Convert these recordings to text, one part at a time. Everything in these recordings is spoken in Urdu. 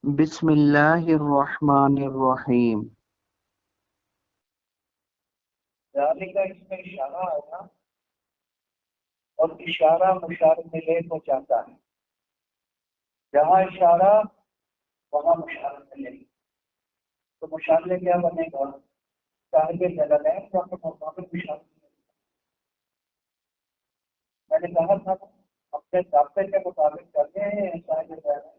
بسم اللہ الرحمن الرحیم۔ ذالک اس میں اشارہ ہے نا، اور اشارہ مشار ملے کو چاہتا ہے، جہاں اشارہ وہاں مشار ملے، تو مشار کیا بنے گا؟ صاحب جلالین کا مطابق مشار ملے۔ میں نے کہا تھا اپنے ضابطے کے مطابق کرتے ہیں صاحب جلالین،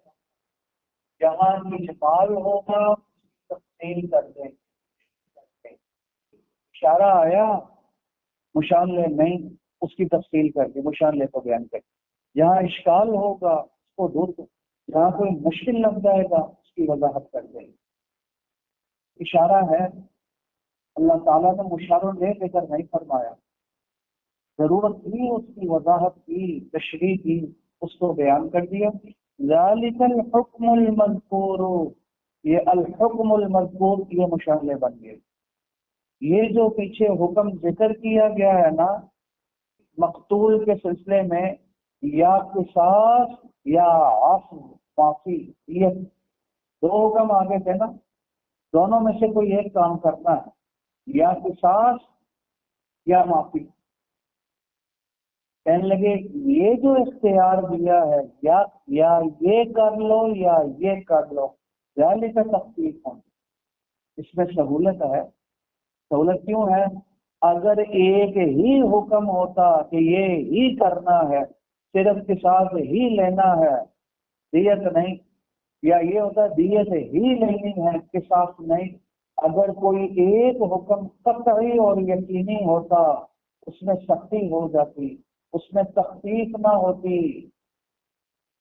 جہاں اجمال ہوگا تفصیل کر دیں، اشارہ آیا مشالے نہیں اس کی تفصیل کر کے مشالے کو بیان کر، جہاں اشکال ہوگا اس کو دور کر، جہاں کوئی مشکل لگ جائے گا اس کی وضاحت کر دیں۔ اشارہ ہے، اللہ تعالیٰ نے مشارہ لے کر نہیں فرمایا، ضرورت تھی اس کی وضاحت کی، تشریح کی، اس کو بیان کر دیا۔ ذالک الحکم المذکور، یہ الحکم المذکور یہ مشالے بن گئے۔ یہ جو پیچھے حکم ذکر کیا گیا ہے نا مقتول کے سلسلے میں، یا قصاص یا عفو معافی، یہ دو حکم آگے تھے نا، دونوں میں سے کوئی ایک کام کرنا ہے، یا قصاص یا معافی۔ کہنے لگے یہ جو اختیار دیا ہے، یا یہ کر لو یا یہ کر لو، ذالک کا تخفیف ہے، اس میں سہولت ہے۔ سہولت کیوں ہے؟ اگر ایک ہی حکم ہوتا کہ یہ ہی کرنا ہے، صرف قصاص ہی لینا ہے دیت نہیں، یا یہ ہوتا دیت ہی لینی ہے قصاص نہیں، اگر کوئی ایک حکم قطعی اور یقینی ہوتا اس میں سختی ہو جاتی، اس میں تخفیف نہ ہوتی۔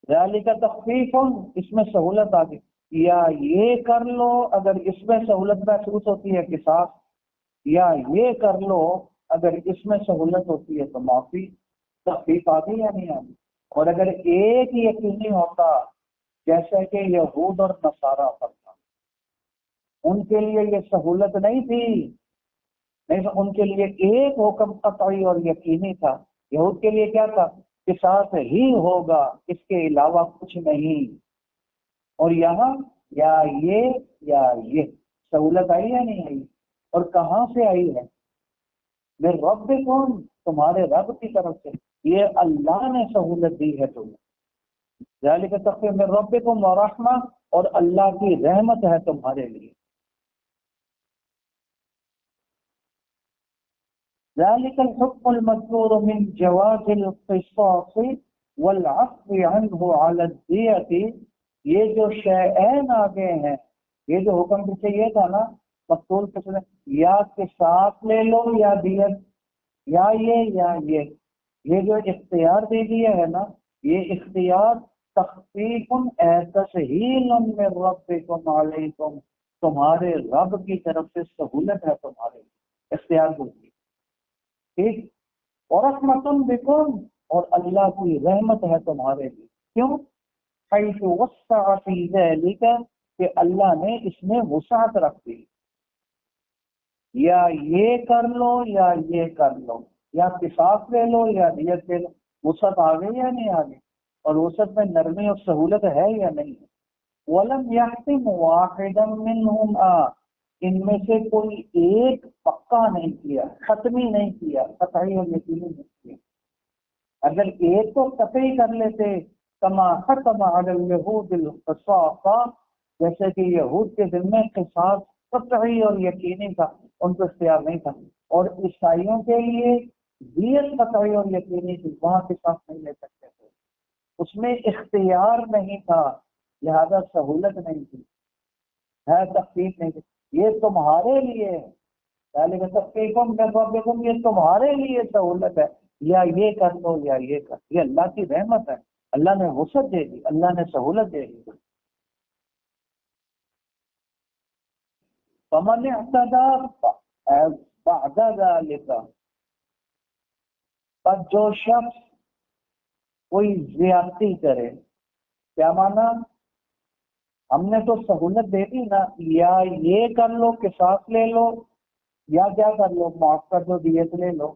ذالک تخفیف، اس میں سہولت آ گئی، یا یہ کر لو اگر اس میں سہولت محسوس ہوتی ہے قصاص، یا یہ کر لو اگر اس میں سہولت ہوتی ہے تو معافی، تخفیف آ گئی یا نہیں آ گئی۔ اور اگر ایک یقینی ہوتا جیسے کہ یہود اور نصارہ پر تھا، ان کے لیے یہ سہولت نہیں تھی، نہیں، ان کے لیے ایک حکم قطعی اور یقینی تھا۔ یہود کے لیے کیا تھا؟ قصاص ہی ہوگا، اس کے علاوہ کچھ نہیں۔ اور یہاں یا یہ سہولت آئی یا نہیں آئی؟ اور کہاں سے آئی ہے؟ میرے رب کون؟ تمہارے رب کی طرف سے، یہ اللہ نے سہولت دی ہے تمہیں۔ ذالک تخفیف من ربکم ورحمہ، اور اللہ کی رحمت ہے تمہارے لیے۔ ذالک الحکم المذکور من جواز القصاص والعفو عنہ علی الدیۃ، یہ جو شیئین آگے ہیں، یہ جو حکم پیچھے یہ تھا نا مقتول کے ساتھ، یا قصاص لے لو یا دیت، یا یہ جو اختیار دے دیا ہے نا، یہ اختیار تخفیف تسہیل من ربکم علیکم، تمہارے رب کی طرف سے سہولت ہے تمہارے لیے، اختیار دے دیا، ٹھیک۔ اور رحمت بکم، اور اللہ کی رحمت ہے تمہارے لیے، کیوں؟ حیث وسع فی ذلک، کہ اللہ نے اس میں وسعت رکھ دی، یا یہ کر لو یا یہ کر لو، یا قصاص لے لو یا دیت لے لو، وسعت آ گئی یا نہیں آ گئی؟ اور وسعت میں نرمی اور سہولت ہے یا نہیں؟ وَلَمْ يَحْتِمْ وَاحِدًا مِّنْهُمْ، ان میں سے کوئی ایک پکا نہیں کیا، ختمی نہیں کیا، قطعی اور یقینی نہیں کیا۔ اگر ایک تو قطعی کر لیتے، کما ختم علی اليہود القصاص، جیسے کہ یہود کے دل میں قصاص قطعی اور یقینی تھا، ان کو اختیار نہیں تھا، اور عیسائیوں کے لیے دیت قطعی اور یقینی تھی، وہاں قصاص نہیں لے سکتے تھے، اس میں اختیار نہیں تھا، لہذا سہولت نہیں تھی، ہے تخفیف نہیں تھی۔ یہ تمہارے لیے ہے، ذالک تخفیف من ربکم، یہ تمہارے لیے سہولت ہے، یا یہ کر دو یا یہ کر، یہ اللہ کی رحمت ہے، اللہ نے وسعت دے دی، اللہ نے سہولت دے دی۔ فمن اعتدى بعد ذلك، پر جو شخص کوئی زیادتی کرے، کیا مانا؟ ہم نے تو سہولت دے دی نا، یا یہ کر لو قصاص لے لو، یا کیا کر لو معاف کر دو دیت لے لو،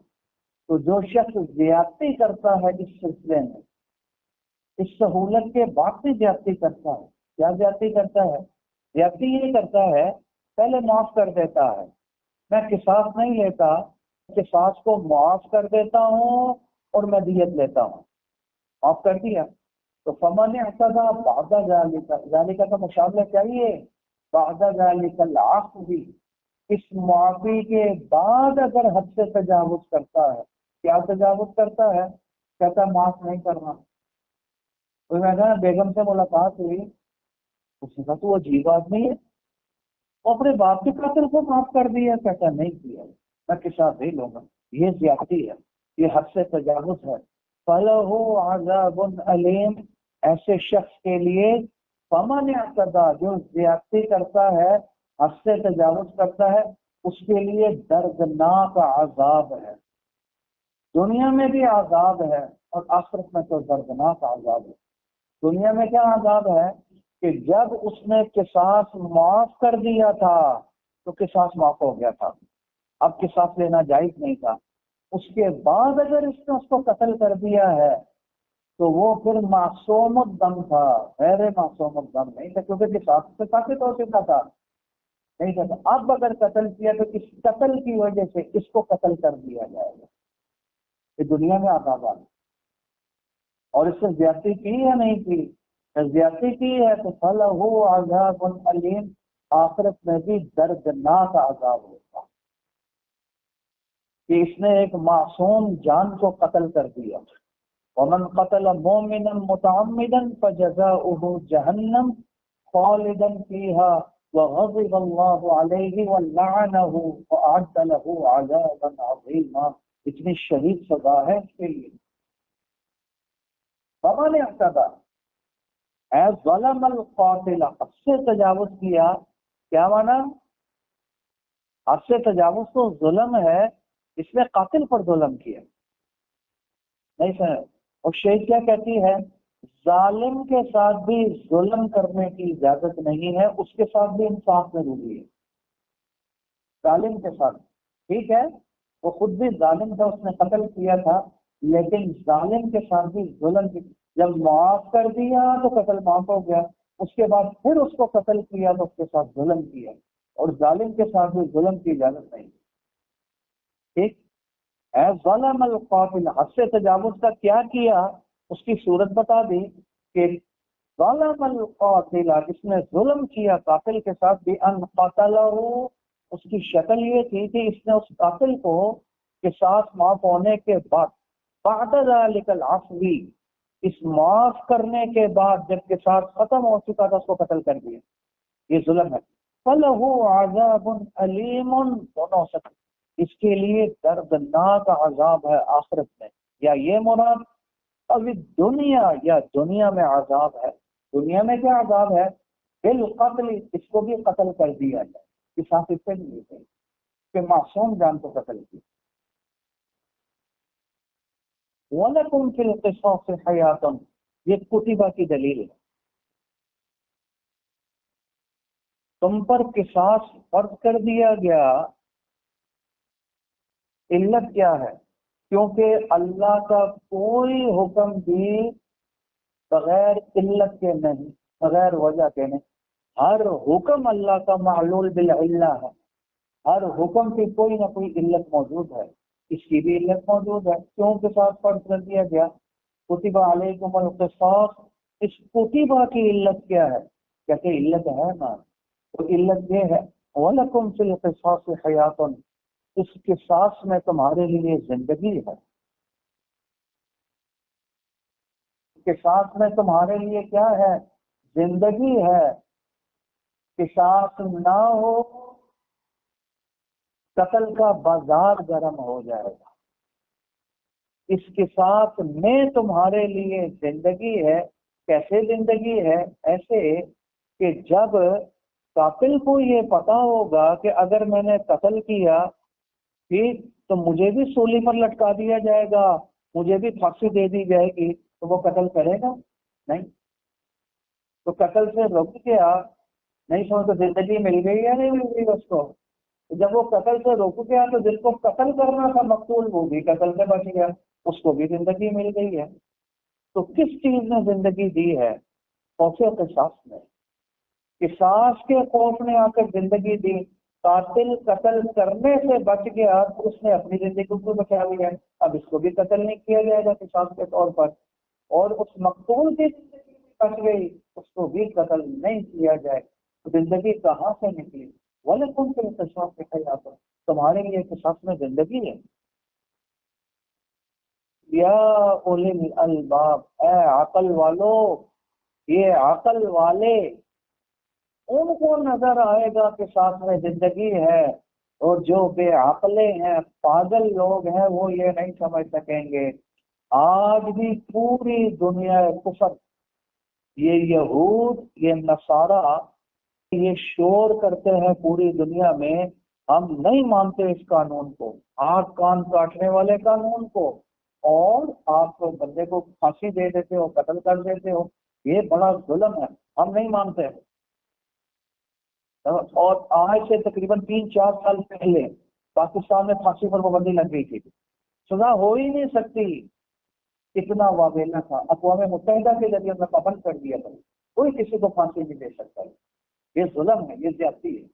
تو جو شخص زیادتی کرتا ہے اس سلسلے میں، اس سہولت کے بعد بھی زیادتی کرتا ہے، کیا زیادتی کرتا ہے؟ زیادتی یہ کرتا ہے پہلے معاف کر دیتا ہے، میں قصاص نہیں لیتا، قصاص کو معاف کر دیتا ہوں اور میں دیت لیتا ہوں، معاف کر دیا تو فمن اعتدى بعد ذلك کا مشابہ چاہیے بعد ذلك العفو، اس معافی کے بعد اگر حد سے تجاوز کرتا ہے، کیا تجاوز کرتا ہے؟ کہتا ہے معاف نہیں کرنا۔ کوئی میں کہا بیگم سے ملاقات ہوئی، اس نے کہا تو عجیب آدمی ہے، وہ اپنے باپ کے قاتل کو معاف کر دیا، کہتا نہیں کیا، میں قصاص نہیں لوں گا، یہ زیادتی ہے، یہ حد سے تجاوز ہے۔ فَلَهُ عَذَابٌ أَلِيمٌ، ایسے شخص کے لیے فمن اعتدى، جو زیادتی کرتا ہے، حد سے تجاوز کرتا ہے، اس کے لیے دردناک عذاب ہے، دنیا میں بھی عذاب ہے اور آخرت میں تو دردناک عذاب ہے۔ دنیا میں کیا عذاب ہے کہ جب اس نے قصاص معاف کر دیا تھا تو قصاص معاف ہو گیا تھا، اب قصاص لینا جائز نہیں تھا، اس کے بعد اگر اس نے اس کو قتل کر دیا ہے تو وہ پھر معصوم الدم تھا، غیر معصوم الدم نہیں تھا، کیونکہ قصاص سے ثابت ہو چکا تھا، نہیں تھا۔ اب اگر قتل کیا تو اس قتل کی وجہ سے اس کو قتل کر دیا جائے گا، یہ دنیا میں عذاب آ، اور اس سے زیادتی کی یا نہیں کی؟ زیادتی کی ہے تو فَلَهُ عَذَابٌ أَلِيمٌ، آخرت میں بھی دردناک عذاب ہوگا کہ اس نے ایک معصوم جان کو قتل کر دیا۔ وَمَنْ قَتَلَ مُؤْمِنًا مُتَعَمِّدًا فَجَزَاؤُهُ جَهَنَّمُ خَالِدًا فِيهَا وَغَضِبَ اللَّهُ عَلَيْهِ وَلَعَنَهُ وَأَعَدَّ لَهُ عَذَابًا عَظِيمًا، اتنی شدید سزا ہے اس کے لیے۔ فَمَنِ اعْتَدَى، اے ظلم القاتل، حد سے تجاوز کیا، کیا مانا؟ حد سے تجاوز تو ظلم ہے، اس نے قاتل پر ظلم کیا، نہیں سمجھ؟ اور شیخ کیا کہتی ہے، ظالم کے ساتھ بھی ظلم کرنے کی اجازت نہیں ہے، اس کے ساتھ بھی انصاف ضروری ہے۔ ظالم کے ساتھ ٹھیک ہے، وہ خود بھی ظالم تھا، اس نے قتل کیا تھا، لیکن ظالم کے ساتھ بھی ظلم کی، جب معاف کر دیا تو قتل معاف ہو گیا، اس کے بعد پھر اس کو قتل کیا تو اس کے ساتھ ظلم کیا، اور ظالم کے ساتھ بھی ظلم کی اجازت نہیں، ٹھیک؟ اے ظلم القاتل، حد سے تجاوز کا کیا کیا، اس کی صورت بتا دی کہ ظلم القاتل، اس نے ظلم کیا قاتل کے ساتھ، بھی ان قتلہ، اس کی شکل یہ تھی کہ اس نے اس قاتل کو قصاص معاف ہونے کے بعد بعد ذلک العفو، اس معاف کرنے کے بعد جب قصاص ختم ہو چکا تھا اس کو قتل کر دیا، یہ ظلم ہے۔ فَلَهُ عَذَابٌ أَلِيمٌ، دونوں سکتے، اس کے لیے دردناک عذاب ہے آخرت میں، یا یہ مراد ابھی دنیا، یا دنیا میں عذاب ہے۔ دنیا میں کیا عذاب ہے؟ بالقتل، اس کو بھی قتل کر دیا جائے، قصاص اس سے نہیں لیتے کہ معصوم جان کو قتل کیا۔ وَلَكُمْ فِي الْقِصَاصِ حَيَاةٌ، یہ کتبہ کی دلیل ہے، تم پر قصاص فرض کر دیا گیا، علت کیا ہے؟ کیونکہ اللہ کا کوئی حکم بھی بغیر علت کے نہیں، بغیر وجہ کے نہیں، ہر حکم اللہ کا معلول بالعلہ ہے، ہر حکم کی کوئی نہ کوئی علت موجود ہے، اس کی بھی علت موجود ہے، کیوں قصاص فرض کر دیا گیا؟ کتب علیکم القصاص، اس کتبہ کی علت کیا ہے؟ کہتے علت ہے نا، تو علت یہ ہے وَلَكُمْ فِي الْقِصَاصِ حَيَاةٌ، اس قصاص میں تمہارے لیے زندگی ہے، قصاص میں تمہارے لیے کیا ہے؟ زندگی ہے۔ قصاص نہ ہو قتل کا بازار گرم ہو جائے گا، اس قصاص میں تمہارے لیے زندگی ہے۔ کیسے زندگی ہے؟ ایسے کہ جب قاتل کو یہ پتا ہوگا کہ اگر میں نے قتل کیا ٹھیک تو مجھے بھی سولی پر لٹکا دیا جائے گا، مجھے بھی پھانسی دے دی جائے گی، تو وہ قتل کرے گا نہیں، تو قتل سے رک گیا، نہیں سمجھ تو زندگی مل گئی یا نہیں مل گئی اس کو؟ جب وہ قتل سے رک گیا تو جس کو قتل کرنا تھا مقتول، وہ بھی قتل سے بچ گیا، اس کو بھی زندگی مل گئی ہے۔ تو کس چیز نے زندگی دی ہے؟ خوف قصاص میں۔ قصاص کے خوف نے آ کر زندگی دی، قاتل قتل کرنے سے بچ گیا تو اس نے اپنی زندگی کو بچا لیا، اب اس کو بھی قتل نہیں کیا جائے گا قصاص کے طور پر، اور اس مقتول کی زندگی بچ گئی اس کو بھی قتل نہیں کیا جائے، تو زندگی کہاں سے نکلی؟ وَلَكُمْ فِي الْقِصَاصِ حَيَاةٌ، تمہارے لیے قصاص میں زندگی ہے۔ یا اولی الالباب، اے عقل والو، یہ عقل والے ان کو نظر آئے گا کہ ساتھ میں زندگی ہے، اور جو بے عقلے ہیں پاگل لوگ ہیں وہ یہ نہیں سمجھ سکیں گے۔ آج بھی پوری دنیا کفر، یہ یہود یہ نصارہ یہ شور کرتے ہیں پوری دنیا میں، ہم نہیں مانتے اس قانون کو، آنکھ کان کاٹنے والے قانون کو، اور آپ کو بندے کو پھانسی دے دیتے ہو، قتل کر دیتے ہو، یہ بڑا ظلم ہے، ہم نہیں مانتے۔ اور آج سے تقریباً 3-4 سال پہلے پاکستان میں پھانسی پر پابندی لگ گئی تھی، سزا ہو ہی نہیں سکتی، اتنا واویلا تھا، اقوام متحدہ کے ذریعے میں پابند کر دیا تھا، کوئی کسی کو پھانسی نہیں دے سکتا، یہ ظلم ہے، یہ زیادتی ہے۔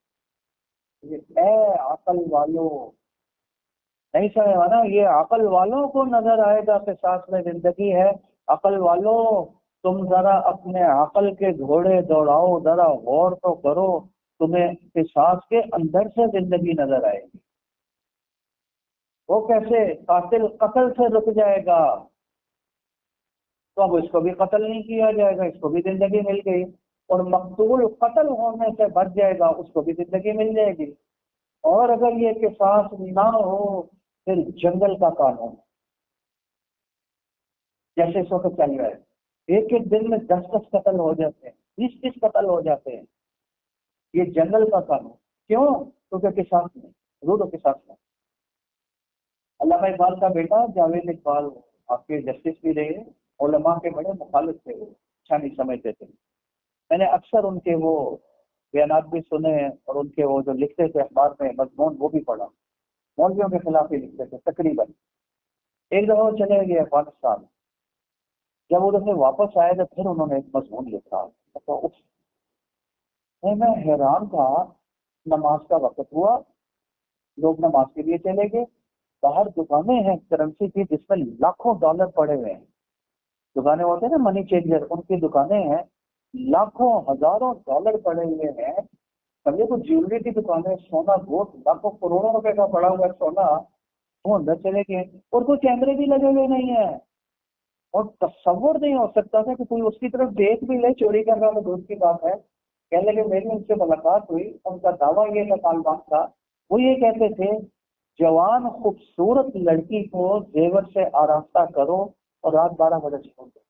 اے عقل والو، نہیں سمجھا نا، یہ عقل والوں کو نظر آئے گا کہ ساتھ میں زندگی ہے۔ عقل والو تم ذرا اپنے عقل کے گھوڑے دوڑاؤ، ذرا غور تو کرو، تمہیں قصاص کے اندر سے زندگی نظر آئے گی۔ وہ کیسے؟ قاتل قتل سے رک جائے گا تو اب اس کو بھی قتل نہیں کیا جائے گا، اس کو بھی زندگی مل گئی، اور مقتول قتل ہونے سے بچ جائے گا، اس کو بھی زندگی مل جائے گی۔ اور اگر یہ قصاص نہ ہو پھر جنگل کا قانون، جیسے اس وقت چل رہا ہے، ایک ایک دن میں 10 قتل ہو جاتے ہیں، 20 قتل ہو جاتے ہیں، یہ جنگل کا قانون کیوں؟ کیونکہ قصاص نہیں، حدود و قصاص نہیں۔ علامہ اقبال کا بیٹا جاوید اقبال آپ کے جسٹس بھی رہے، علماء کے بڑے مخالف تھے، وہ اچھا نہیں سمجھتے تھے، میں نے اکثر ان کے وہ بیانات بھی سنے اور ان کے وہ جو لکھتے تھے اخبار میں مضمون وہ بھی پڑھا، مولویوں کے خلاف ہی لکھتے تھے تقریباً۔ ایک دفعہ وہ چلے گئے افغانستان، جب ادھر سے واپس آئے تو پھر انہوں نے ایک مضمون لکھا، تو میں حیران تھا، نماز کا وقت ہوا، لوگ نماز کے لیے چلے گئے، باہر دکانیں ہیں کرنسی کی جس میں لاکھوں ڈالر پڑے ہوئے ہیں، دکانیں ہوتے ہیں نا منی چینجر، ان کی دکانیں ہیں، لاکھوں ہزاروں ڈالر پڑے ہوئے ہیں، اب یہ تو جیولری کی دکانیں، سونا گوٹ لاکھوں کروڑوں روپے کا پڑا ہوا ہے سونا، وہ اندر چلے گئے، اور کوئی کیمرے بھی لگے ہوئے نہیں ہیں، اور تصور نہیں ہو سکتا تھا کہ کوئی اس کی طرف دیکھ بھی لے، چوری کر رہا تو دور کی بات ہے۔ کہنے لگے میری ان سے ملاقات ہوئی، ان کا دعویٰ یہ تھا، طالبان کا، وہ یہ کہتے تھے جوان خوبصورت لڑکی کو زیور سے آراستہ کرو اور رات 12 بجے چھوڑ دو،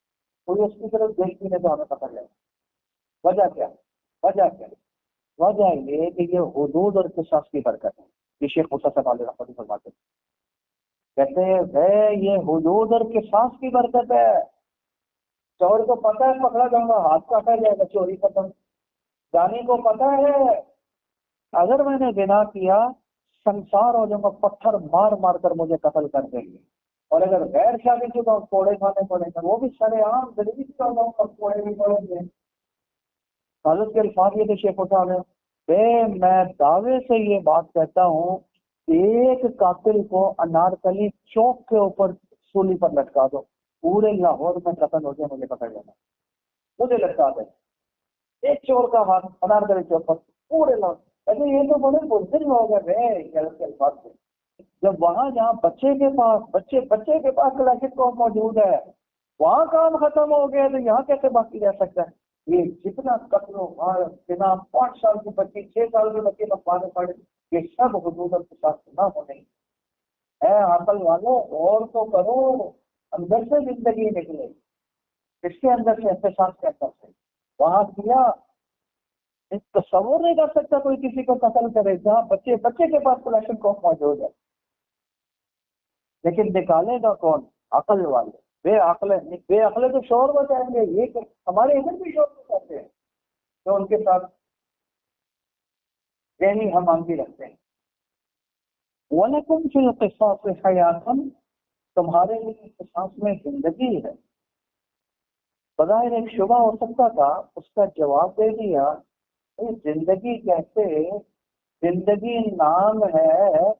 کوئی اس کی طرف دیکھ بھی نہیں تو ہمیں پکڑ لے۔ وجہ کیا؟ وجہ کیا؟ وجہ یہ کہ یہ حدود اور قصاص کی برکت ہے۔ یہ شیخ موسیٰ صاحب علیہ رحمۃ اللہ فرماتے ہیں، کہتے ہیں یہ حدود اور قصاص کی برکت ہے۔ چور کو پتہ ہے پکڑا جاؤں گا، ہاتھ کاٹا جائے گا، چوری ختم۔ جانی کو پتہ ہے اگر میں نے زنا کیا سنسار ہو جاؤں گا، پتھر مار مار کر مجھے قتل کر دیں گے، اور اگر غیر شادی شدہ ہوں کوڑے کھانے پڑیں گے، وہ بھی سرے عام دلیل کر رہا ہوں، کوڑے بھی پڑیں گے۔ حضرت کے الفاظ یہ تھے شیخ صاحب نے، میں دعوے سے یہ بات کہتا ہوں، ایک قاتل کو انارکلی چوک کے اوپر سولی پر لٹکا دو، پورے لاہور میں قتل ہو جائے، مجھے پکڑ لینا، مجھے لٹکا دے ایک چور کا ہاتھ انارکلی چوک پر، پورے لاہور۔ اچھا یہ تو بڑے بزدل لوگ ہیں حضرت کے الفاظ سے، جب وہاں جہاں بچے کے پاس کلاشنکوف موجود ہے وہاں کام ختم ہو گیا تو یہاں کیسے باقی رہ سکتا ہے؟ یہ جتنا قتل و غار بنا 5 سال کی بچی 6 سال کی بچی پر مارے پڑے، یہ سب حدود اور قصاص نہ ہونے۔ اے عقل والو غور تو کرو، اندر سے زندگی نکلے، اس کے اندر سے احساس کے اندر سے وہاں کیا تصور نہیں کر سکتا کوئی کسی کو قتل کرے جہاں بچے کے پاس کلاشنکوف موجود ہے، لیکن نکالے گا کون؟ عقل والے۔ بے عقلے تو شور بچائیں گے، یہ کہ ہمارے ادھر بھی شور بچاتے ہیں تو ان کے ساتھ ذہنی ہم آہنگی رکھتے ہیں۔ وَلَكُمْ فِي الْقِصَاصِ حَيَاةٌ، تمہارے لیے قصاص میں زندگی ہے۔ بظاہر ایک شبہ ہو سکتا تھا، اس کا جواب دے دیا زندگی کیسے؟ زندگی نام ہے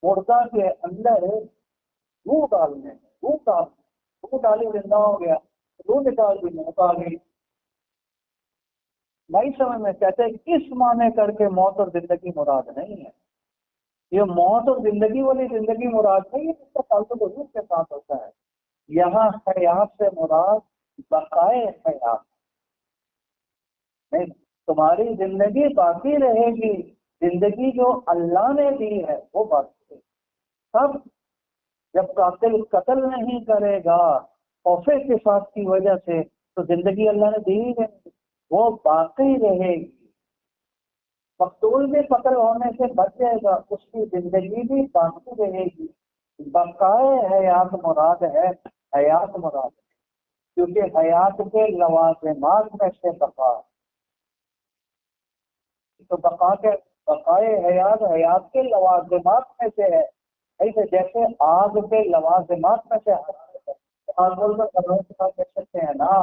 مردہ کے اندر روح ڈالنے، روح ڈالی زندہ ہو گیا، روح نکال دی موت آ گئی۔ نہیں سمجھ میں کہتے ہیں اس معنی کر کے موت اور زندگی مراد نہیں ہے۔ یہ موت اور زندگی والی زندگی مراد نہیں ہے جس کا تعلق حضور کے ساتھ ہوتا ہے۔ یہاں حیات سے مراد بقائے حیات نہیں، تمہاری زندگی باقی رہے گی، زندگی جو اللہ نے دی ہے وہ باقی ہے۔ تب جب قاتل قتل نہیں کرے گا خوف قصاص کی وجہ سے تو زندگی اللہ نے دی ہے، وہ باقی رہے گی۔ مقتول بھی قتل ہونے سے بچ جائے گا، اس کی زندگی بھی باقی رہے گی۔ بقائے حیات مراد ہے، حیات مراد ہے کیونکہ حیات کے لوازمات میں سے بقا، تو بقائے حیات حیات کے لوازمات میں سے ہے۔ ایسے جیسے آگ کے لوازمات میں سے حرارت ہے، آگ بول کر قبروں کے ساتھ لے سکتے ہیں نا،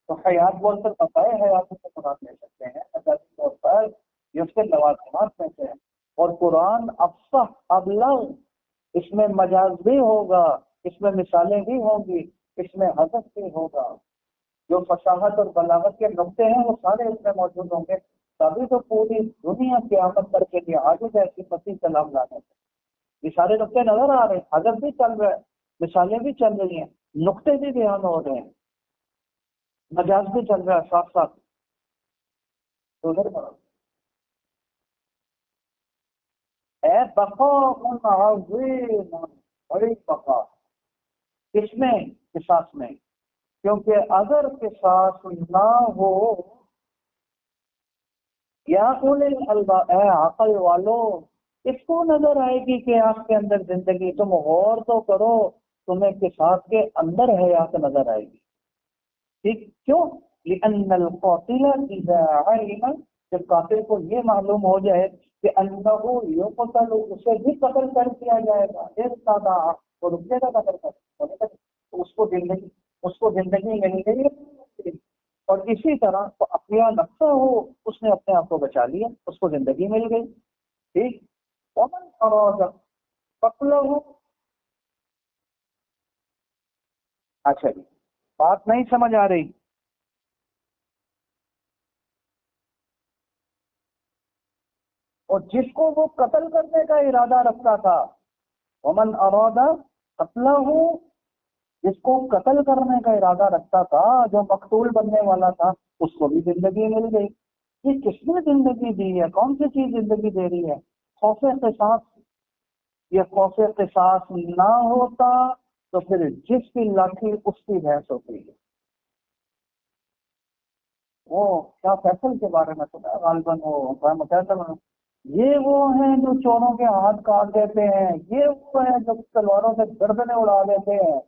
تو حیات بول کر بقائے حیات سے مراد لے سکتے ہیں اساسی طور پر، یہ اس کے لوازمات میں سے ہے۔ اور قرآن افصح ابلغ، اس میں مجاز بھی ہوگا، اس میں مثالیں بھی ہوں گی، اس میں حذف بھی ہوگا، جو فصاحت اور بلاغت کے نقطے ہیں وہ سارے اس میں موجود ہوں گے، تبھی تو پوری دنیا قیامت کر کے لیے عاجز ہے کہ مسیح کلام لانے سے۔ یہ سارے نقطے نظر آ رہے ہیں، حذف بھی چل رہا ہے، مثالیں بھی چل رہی ہیں، نقطے بھی بیان ہو رہے ہیں، مجاز بھی چل رہا ہے ساتھ ساتھ۔ تو ادھر اے بقا عظیم، بڑی بقا، کس میں؟ قصاص میں، کیونکہ اگر قصاص نہ ہو یا اے عقل والو، اس کو نظر آئے گی کہ آپ کے اندر زندگی، تم غور تو کرو، تمہیں قصاص کے اندر حیات نظر آئے گی۔ ٹھیک کیوں؟ لأن القاتل اذا علم، جب قاتل کو یہ معلوم ہو جائے کہ انہو یقتل، اسے بھی قتل کر دیا جائے گا، ارتدع، وہ رک جائے گا قتل کرنے سے، اس کو زندگی مل گئی۔ اور اسی طرح اپیا نقصہ ہو، اس نے اپنے آپ کو بچا لیا، اس کو زندگی مل گئی۔ ٹھیک، ومن اراد قتلہ، اچھا جی بات نہیں سمجھ آ رہی؟ اور جس کو وہ قتل کرنے کا ارادہ رکھتا تھا، ومن اراد قتلہ، جس کو قتل کرنے کا ارادہ رکھتا تھا، جو مقتول بننے والا تھا، اس کو بھی زندگی مل گئی۔ یہ کس نے زندگی دی ہے؟ کون سی چیز زندگی دے رہی ہے؟ خوف قصاص۔ یہ خوف قصاص نہ ہوتا تو پھر جس کی لاٹھی اس کی بھینس ہوتی ہے۔ وہ کیا فیصل کے بارے میں سنا غالباً، وہ متحدہ، یہ وہ ہیں جو چوروں کے ہاتھ کاٹ دیتے ہیں، یہ وہ ہیں جو تلواروں سے گردنیں اڑا دیتے ہیں۔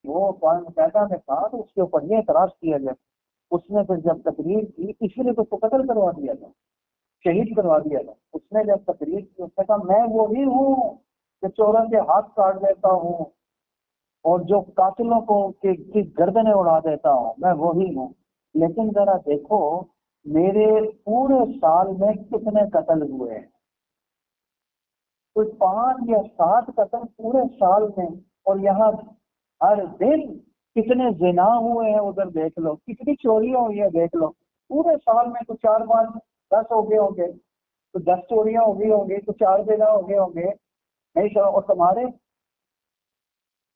وہ قوم متحدہ نے کہا تو اس کے اوپر یہ اعتراض کیا گیا، اس نے پھر جب تقریر کی، اسی لیے تو اس کو قتل کروا دیا تھا، شہید کروا دیا تھا۔ اس نے جب تقریر کی، اس نے کہا میں وہی ہوں کہ چوروں کے ہاتھ کاٹ دیتا ہوں اور جو قاتلوں کو کی گردنیں اڑا دیتا ہوں، میں وہی ہوں۔ لیکن ذرا دیکھو میرے پورے سال میں کتنے قتل ہوئے ہیں، کوئی 5 یا 7 قتل پورے سال میں، اور یہاں ہر دن کتنے زنا ہوئے ہیں، ادھر دیکھ لو، کتنی چوریاں ہوئی ہیں دیکھ لو، پورے سال میں تو 4 5 10 ہو گئے ہوں گے، تو 10 چوریاں ہو گئی ہوں گی، تو 4 زنا ہو گئے ہوں گے، نہیں سر؟ اور تمہارے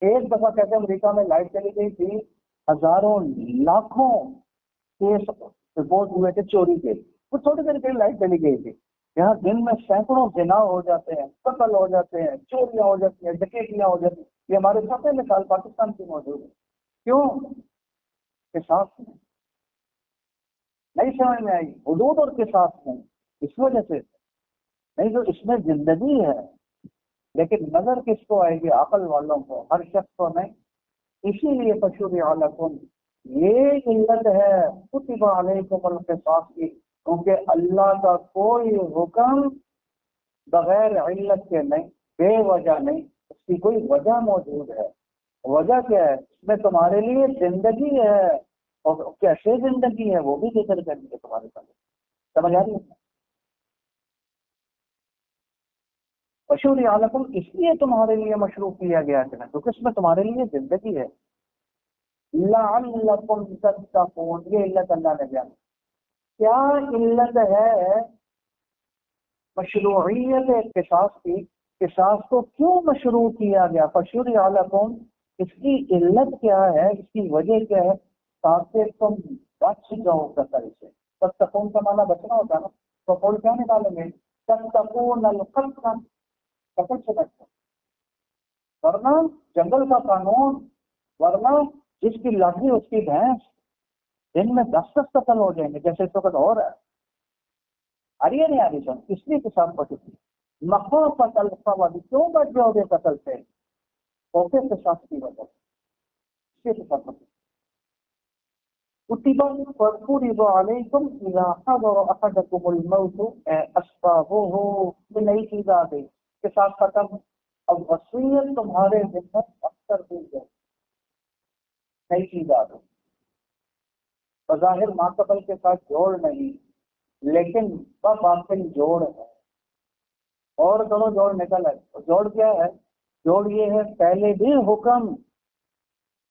ایک دفعہ کہتے ہیں امریکہ میں لائٹ چلی گئی تھی، ہزاروں لاکھوں کیس رپورٹ ہوئے تھے چوری کے، وہ تھوڑی دیر کے لیے لائٹ چلی گئی تھی۔ یہاں دن میں سینکڑوں زنا ہو جاتے ہیں، قتل ہو جاتے ہیں، چوریاں ہو جاتی ہیں، ڈکیتیاں ہو جاتی ہیں۔ یہ ہمارے سامنے مثال پاکستان کی موجود ہے۔ کیوں؟ قصاص میں نہیں سمجھ میں آئی، حدود اور قصاص میں، اس وجہ سے نہیں، تو اس میں زندگی ہے، لیکن نظر کس کو آئے گی؟ عقل والوں کو، ہر شخص کو نہیں۔ اسی لیے فشرع لکم، یہ علت ہے کتب علیکم القصاص کی، کیونکہ اللہ کا کوئی حکم بغیر علت کے نہیں، بے وجہ نہیں، اس کی کوئی وجہ موجود ہے۔ وجہ کیا ہے؟ اس میں تمہارے لیے زندگی ہے، اور کیسے زندگی ہے وہ بھی ذکر کریں گے تمہارے سامنے۔ سمجھ آ رہی ہے؟ مشہور عالم اس لیے تمہارے لیے مشروع کیا گیا ہے کیونکہ اس میں تمہارے لیے زندگی ہے. لعلکم تتقون، یہ علت اللہ نے بیان. کیا علت ہے مشروعیت قصاص کی؟ قصاص کو کیوں مشروع کیا گیا؟ فشور علیکم، اس کی علت کیا ہے، اس کی وجہ کیا ہے؟ تاکہ تم بچ جاؤ قتل سے. تتقون کا معنی بچنا ہوتا ہے نا، تو قول کیا نکالیں گے؟ تتقون القتل، قتل سے بچنا. ورنہ جنگل کا قانون، ورنہ جس کی لاٹھی اس کی بھینس، دن میں 10 قتل ہو جائیں گے جیسے اس وقت ہو رہا ہے. آ رہی ہے نہیں آ رہی سن؟ اس لیے کسان بچی تھی. مخافت الفوض، کیوں بچ جاؤ گے قتل سے؟ اوکے قصاص کی وجہ سے کسان بچی. کتب فرض علیکم اذا حضر احدکم الموت اسبابہ، یہ نئی چیز آ گئی. قصاص ختم، اب وصیت تمہارے ذمہ اکثر دی جائے، نئی چیز آ گئی. بظاہر ماقبل کے ساتھ جوڑ نہیں، لیکن باطن جوڑ ہے. اور دونوں جوڑ نکل ہے. جوڑ کیا ہے؟ جوڑ یہ ہے پہلے بھی حکم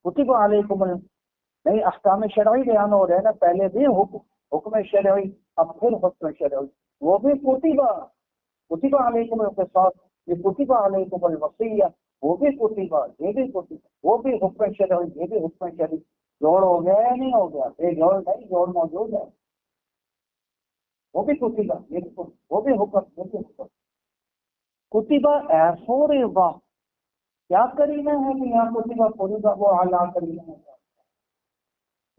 کتب علیکم نہیں، احکام شرعی بیان ہو رہے ہیں نا، پہلے بھی حکم شرعی، اب پھر حکم شرعی، وہ بھی کتب علیکم القصاص، یہ کتب علیکم الوصیہ، وہ بھی کتب، یہ بھی کتب، وہ بھی حکم شرعی، یہ بھی حکم شرعی. جوڑ ہو گیا یا نہیں ہو گیا؟ یہ جوڑ نہیں، جوڑ موجود ہے. وہ بھی کتبہ، یہ بھی کتب، وہ بھی حکم، یہ بھی حکم. کتبہ ایفوربا، کیا کرینہ ہے کہ یہاں کتبہ فرضا وہ اعلیٰ کرینہ ہے.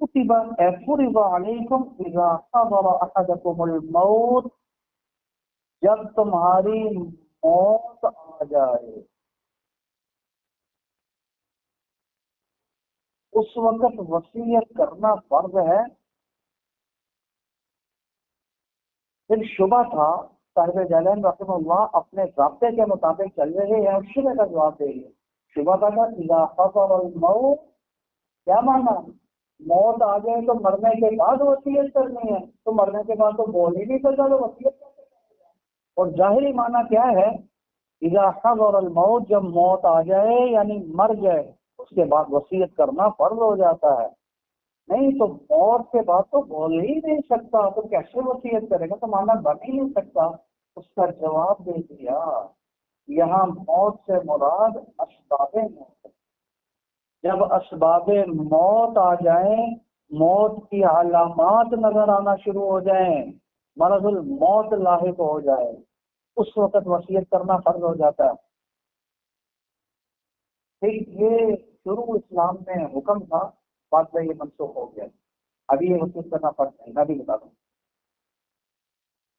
کتبہ ایفوربا علیکم اذا حضر احدکم الموت، جب تمہاری موت آ جائے اس وقت وصیت کرنا فرض ہے. پھر شبہ تھا، صاحب جلال رحمہ اللہ اپنے ضابطے کے مطابق چل رہے ہیں اور شبہ کا جواب دے رہے. شبہ کا تھا اذا حضر الموت، کیا مانا؟ موت آ جائے تو مرنے کے بعد وصیت کرنی ہے، تو مرنے کے بعد تو بول ہی نہیں سکتا تو وصیت کیسے کرے گا؟ اور ظاہری معنی کیا ہے؟ اذا حضر الموت، جب موت آ جائے یعنی مر جائے، اس کے بعد وصیت کرنا فرض ہو جاتا ہے. نہیں تو موت کے بعد تو بول ہی نہیں سکتا، تو کیسے وصیت کرے گا؟ تو معنی بن ہی نہیں سکتا. اس کا جواب دے دیا، یہاں موت سے مراد اسباب موت. جب اسباب موت آ جائیں، موت کی علامات نظر آنا شروع ہو جائیں، مرض الموت لاحق ہو جائے، اس وقت وصیت کرنا فرض ہو جاتا ہے. ٹھیک، یہ شروع اسلام میں حکم تھا، بعد میں یہ منسوخ ہو گیا. ابھی یہ وصیت کرنا فرض نہیں، میں بھی بتا دوں.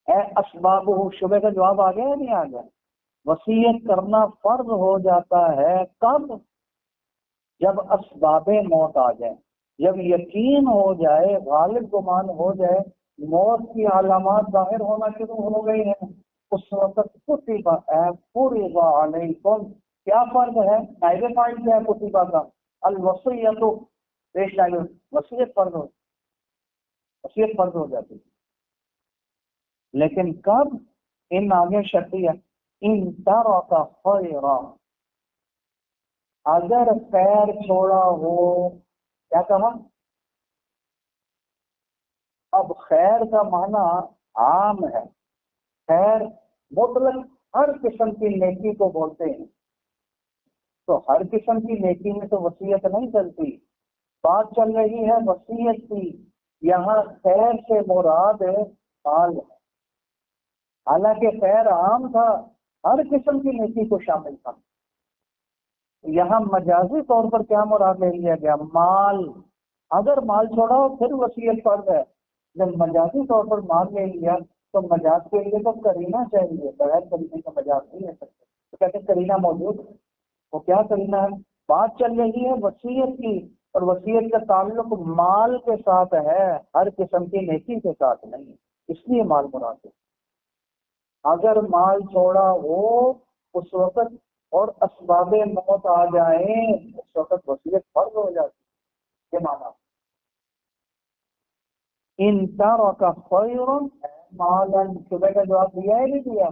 اے اسباب، شبہ کا جواب آ گیا یا نہیں آ گیا؟ وصیت کرنا فرض ہو جاتا ہے کب؟ جب اسباب موت آ جائیں، جب یقین ہو جائے، غالب گمان ہو جائے موت کی علامات ظاہر ہونا شروع ہو گئی ہیں، اس وقت کتبہ فرض علیکم. کیا فرض ہے؟ نائب فاعل کیا ہے کتبہ کا؟ الوصیۃ، پیش لائن وصیت فرض ہو، وصیت فرض ہو جاتی. لیکن کب؟ ان آگے شرطیہ، ان ترک خیرا، اگر خیر چھوڑا ہو. کیا کہا؟ اب خیر کا معنی عام ہے، خیر مطلق ہر قسم کی نیکی کو بولتے ہیں. تو ہر قسم کی نیکی میں تو وصیت نہیں چلتی. بات چل رہی ہے وصیت کی، یہاں خیر سے مراد مال ہے. حالانکہ خیر عام تھا، ہر قسم کی نیکی کو شامل تھا. یہاں مجازی طور پر کیا مراد لے لیا گیا؟ مال. اگر مال چھوڑا ہو پھر وصیت فرض ہے. جب مجازی طور پر مال لے لیا تو مجاز کے لیے تو کرینہ چاہیے، بغیر کرینے کا مجاز نہیں لے سکتے. تو کہتے ہیں کرینہ موجود ہے. وہ کیا کرینہ ہے؟ بات چل رہی ہے وصیت کی، اور وصیت کا تعلق مال کے ساتھ ہے، ہر قسم کی نیکی کے ساتھ نہیں، اس لیے مال مراد ہے. اگر مال چھوڑا ہو اس وقت اور اسباب موت آ جائیں اس وقت وصیت فرض ہو جاتی. یہ معنی ان ترک خیرا مالا، صبح کا جواب دیا ہے نہیں دیا؟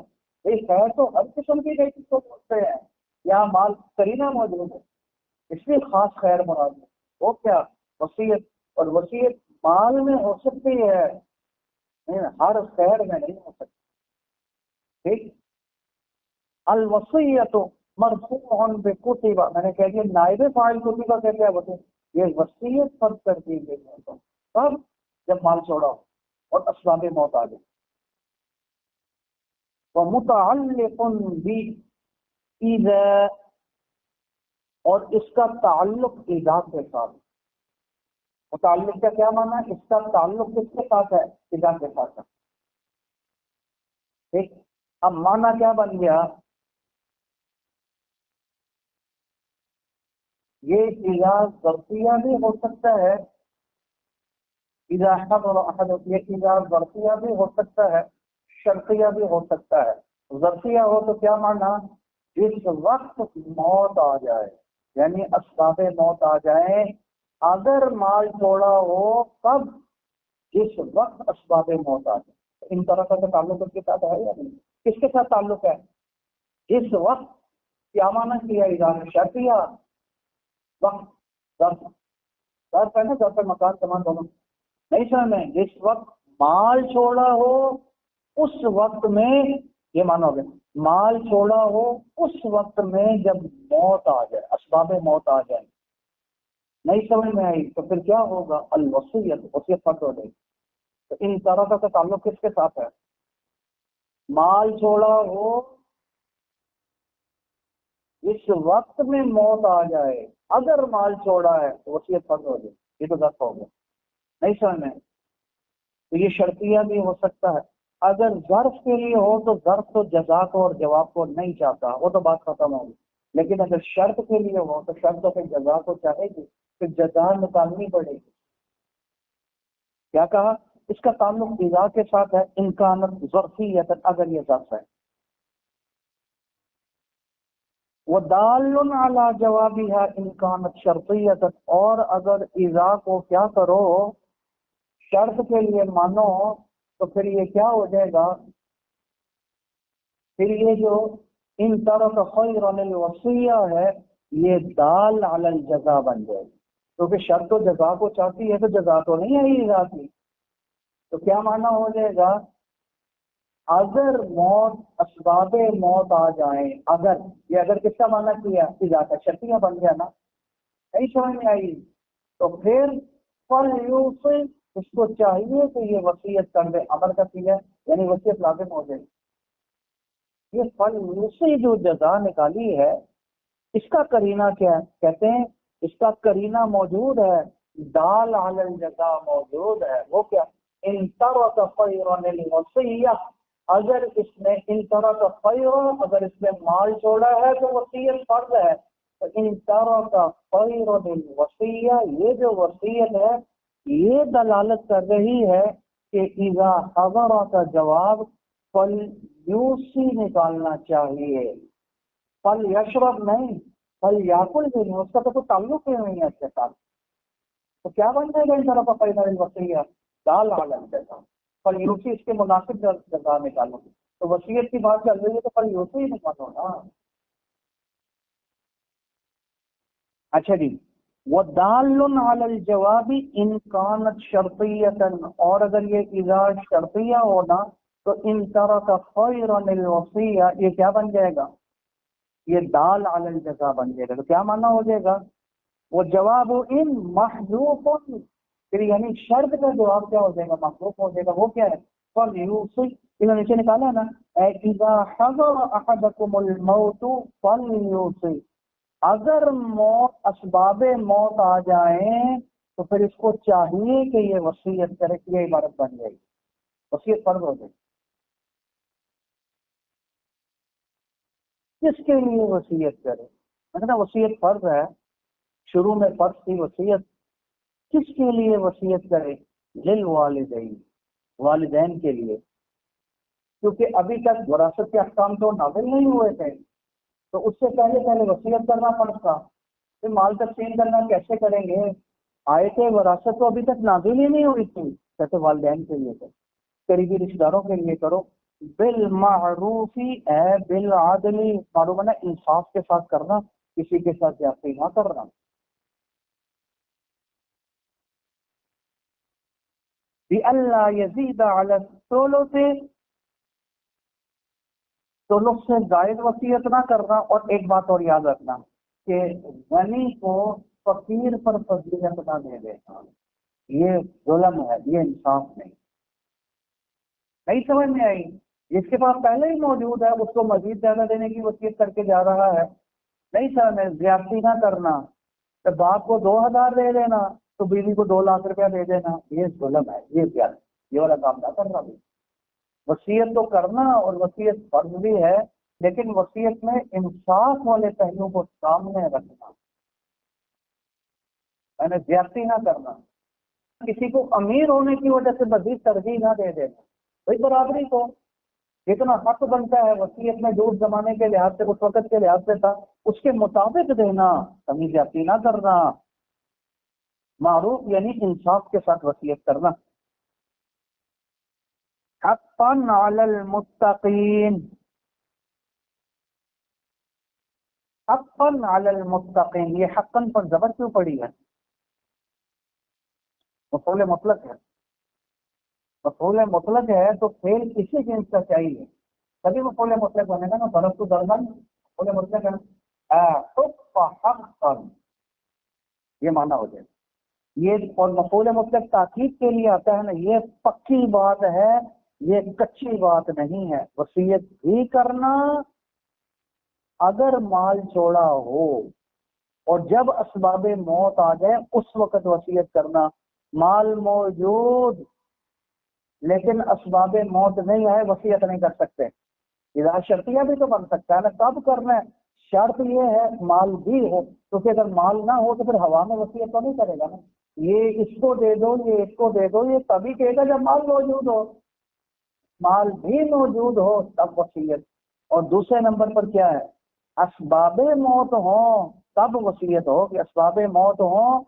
یہ خیر تو ہر قسم کی کئی چیز کو پوچھتے ہیں، یہاں مال کرینہ موجود ہے، اس لیے خاص خیر مراد ہے۔ وہ کیا؟ وصیت، اور وصیت مال میں ہو سکتی ہے، ہر خیر میں نہیں ہو سکتی۔ ٹھیک، الوصیت مرفوع بکتب، میں نے کہہ دیا نائب فاعل کتب کہتے ہیں وصیت، یہ وصیت فرض کر دی گئی ہے تب جب مال چھوڑا ہو اور اسباب موت آ گئی۔ ومتعلق بإذا، اور اس کا تعلق ایذا کے ساتھ۔ متعلق کا کیا معنی ہے؟ اس کا تعلق کس کے ساتھ ہے؟ ایذا کے ساتھ ہے۔ ٹھیک، اب معنی کیا بن گیا؟ یہ ایذا ظرفیہ بھی ہو سکتا ہے، اذا حضر احد، یہ ایذا ظرفیہ بھی ہو سکتا ہے، شرطیہ بھی ہو سکتا ہے۔ ظرفیہ ہو تو کیا معنی؟ جس وقت موت آ جائے، یعنی اسباب موت آ جائیں، اگر مال چھوڑا ہو تب، جس وقت اسباب موت آ جائے۔ ان طرح کا تعلق اس کے ساتھ ہے یا نہیں؟ کس کے ساتھ تعلق ہے؟ جس وقت، کیا معنی کیا اذا شرطیہ وقت، ظرف ہے نا، ظرف مکان زمان دونوں نہیں سمجھ میں؟ جس وقت مال چھوڑا ہو اس وقت میں، یہ مانا ہوگا مال چھوڑا ہو اس وقت میں جب موت آ جائے، اسباب موت آ جائے۔ نہیں سمجھ میں آئی تو پھر کیا ہوگا؟ الوصیت، وصیت فرض ہو گئی۔ تو ان طرح کا تعلق کس کے ساتھ ہے؟ مال چھوڑا ہو اس وقت میں موت آ جائے، اگر مال چھوڑا ہے تو وصیت فرض ہو گئی، یہ تو ظرف ہو گیا۔ نہیں سمجھ میں؟ تو یہ شرطیہ بھی ہو سکتا ہے۔ اگر ظرف کے لیے ہو تو ظرف تو جزا کو اور جواب کو نہیں چاہتا، وہ تو بات ختم ہوگی۔ لیکن اگر شرط کے لیے ہو تو شرط تو پھر جزا کو چاہے گی، پھر جزا نکالنی پڑے گی۔ کیا کہا؟ اس کا تعلق اذا کے ساتھ ہے، امکانت ظرفیت، اگر یہ ظرف ہے۔ وَدَالٌ عَلَى جَوَابِهَا إِنْ كَانَتْ شَرْطِيَّةً، اور اگر اذا کو کیا کرو، شرط کے لیے مانو، تو پھر یہ کیا ہو جائے گا؟ پھر یہ جو ان طرف خیرا الوصیہ ہے، یہ دال علی الجزا بن جائے گی، کیونکہ شرط تو جزا کو چاہتی ہے، تو جزا تو نہیں ہے اذا کی۔ تو کیا معنی ہو جائے گا؟ اگر موت، اسباب موت آ جائیں، اگر، یہ اگر کس کا معنی کیا؟ اذا کا، شرطیہ بن گیا نا؟ نہیں سمجھ میں آئی؟ تو پھر فَلْيُوصِ، اس کو چاہیے کہ یہ وصیت کر دے، امر کا کیا، یعنی وصیت لازم ہو جائے۔ یہ فَلْيُوصِ جو جزا نکالی ہے، اس کا قرینہ کیا ہے؟ کہتے ہیں اس کا قرینہ موجود ہے، دال علی الجزا موجود ہے۔ وہ کیا؟ ان ترک خیرا الوصیہ، اگر اس نے ان ترک خیرا، اگر اس نے مال چھوڑا ہے تو وصیت فرض ہے۔ تو ان ترک خیرا الوصیہ، یہ جو وصیت ہے یہ دلالت کر رہی ہے کہ اذا حضر کا جواب فَلْيُوصِ نکالنا چاہیے، پل یشرب نہیں، پل یاکل بھی نہیں، اس کا تو کوئی تعلق ہی نہیں ہے اس کے ساتھ۔ تو کیا بن جائے گا ان طرف فیض الوصیہ دال علی الجزا، پل یوسی اس کے مناسب جزا نکالو۔ تو وصیت کی بات چل رہی ہے تو پل یوسی ہی نکالو نا۔ اچھا جی، وَدَالٌ عَلَى الْجَوَابِ إِنْ كَانَتْ شَرْطِيَّةً، اور اگر یہ اذا شرطیہ ہونا تو ان ترک خیرا الوصیہ، یہ کیا بن جائے گا؟ یہ دال علی الجزا بن جائے گا۔ تو کیا معنی ہو جائے گا؟ وہ جواب ان محذوف، پھر یعنی شرط کا جواب کیا ہو جائے گا؟ محذوف ہو جائے گا۔ وہ کیا ہے؟ فَلْيُوصِ، انہوں نے نیچے نکالا ہے نا، اذا حضر احدکم الموت فَلْيُوصِ، اگر موت، اسباب موت آ جائیں تو پھر اس کو چاہیے کہ یہ وصیت کرے، یہ عبارت بن جائے گی، وصیت فرض ہو جائے گی۔ کس کے لیے وصیت کرے؟ میں کہتا وصیت فرض ہے، شروع میں فرض تھی وصیت، کس کے لیے وصیت کرے؟ للوالدین، والدین کے لیے، کیونکہ ابھی تک وراثت کے احکام تو نازل نہیں ہوئے تھے، تو اس سے پہلے وصیت کرنا فرض تھا۔ پھر مال تقسیم کرنا کیسے کریں گے؟ آیت وراثت تو ابھی تک نازل ہی نہیں ہوئی تھی، کہتے والدین کے لیے تھے۔ قریبی رشتہ داروں کے لیے کرو، بالمعروفی اے بالعدلی، معروف ہے نا انصاف کے ساتھ کرنا، کسی کے ساتھ زیادتی نہ کرنا۔ بِأَلَّا يَزِيدَ عَلَى الثُّلُثِ، ثلث سے زائد وصیت نہ کرنا۔ اور ایک بات اور یاد رکھنا کہ غنی کو فقیر پر فضیلت نہ دے دینا، یہ ظلم ہے، یہ انصاف نہیں۔ نہیں سمجھ میں آئی؟ جس کے پاس پہلے ہی موجود ہے اس کو مزید زیادہ دینے کی وصیت کر کے جا رہا ہے، نہیں سمجھ میں؟ زیادتی نہ کرنا، تو باپ کو 2000 دے دینا تو بیوی کو 2 لاکھ روپیہ دے دینا، یہ ظلم ہے، یہ زیادتی، یہ والا کام نہ کرنا بھی۔ وصیت تو کرنا اور وصیت فرض بھی ہے، لیکن وصیت میں انصاف والے پہلو کو سامنے رکھنا، یعنی زیادتی نہ کرنا، کسی کو امیر ہونے کی وجہ سے مزید ترجیح نہ دے دینا۔ بھائی برابری کو جتنا حق بنتا ہے وصیت میں جو اس زمانے کے لحاظ سے، اس وقت کے لحاظ سے تھا، اس کے مطابق دینا، کمی زیادتی نہ کرنا۔ معروف یعنی انصاف کے ساتھ وصیت کرنا۔ حقا علی المتقین، حقا علی المتقین، یہ حقا پر زبر کیوں پڑی ہے؟ مفعول مطلق ہے، مفعول مطلق ہے تو فعل کسی جنس کا چاہیے، تبھی مفعول مطلق بنے گا نا۔ ضرب تو ضربن مفعول مطلق ہے، حق حقا، یہ معنی ہو جائے۔ یہ اور مفعول مطلق تاکید کے لیے آتا ہے نا، یہ پکی بات ہے، یہ کچی بات نہیں ہے۔ وصیت بھی کرنا اگر مال چھوڑا ہو، اور جب اسباب موت آ جائے اس وقت وصیت کرنا۔ مال موجود لیکن اسباب موت نہیں آئے، وصیت نہیں کر سکتے۔ اذا شرطیہ بھی تو بن سکتا ہے نا، کب کرنا ہے؟ شرط یہ ہے مال بھی ہو، کیونکہ اگر مال نہ ہو تو پھر ہوا میں وصیت تو نہیں کرے گا نا، یہ اس کو دے دو، یہ اس کو دے دو، یہ تبھی کہے گا جب مال موجود ہو۔ مال بھی موجود ہو تب وصیت۔ اور دوسرے نمبر پر کیا ہے؟ اسباب موت ہوں تب وصیت ہو، کہ اسباب موت ہوں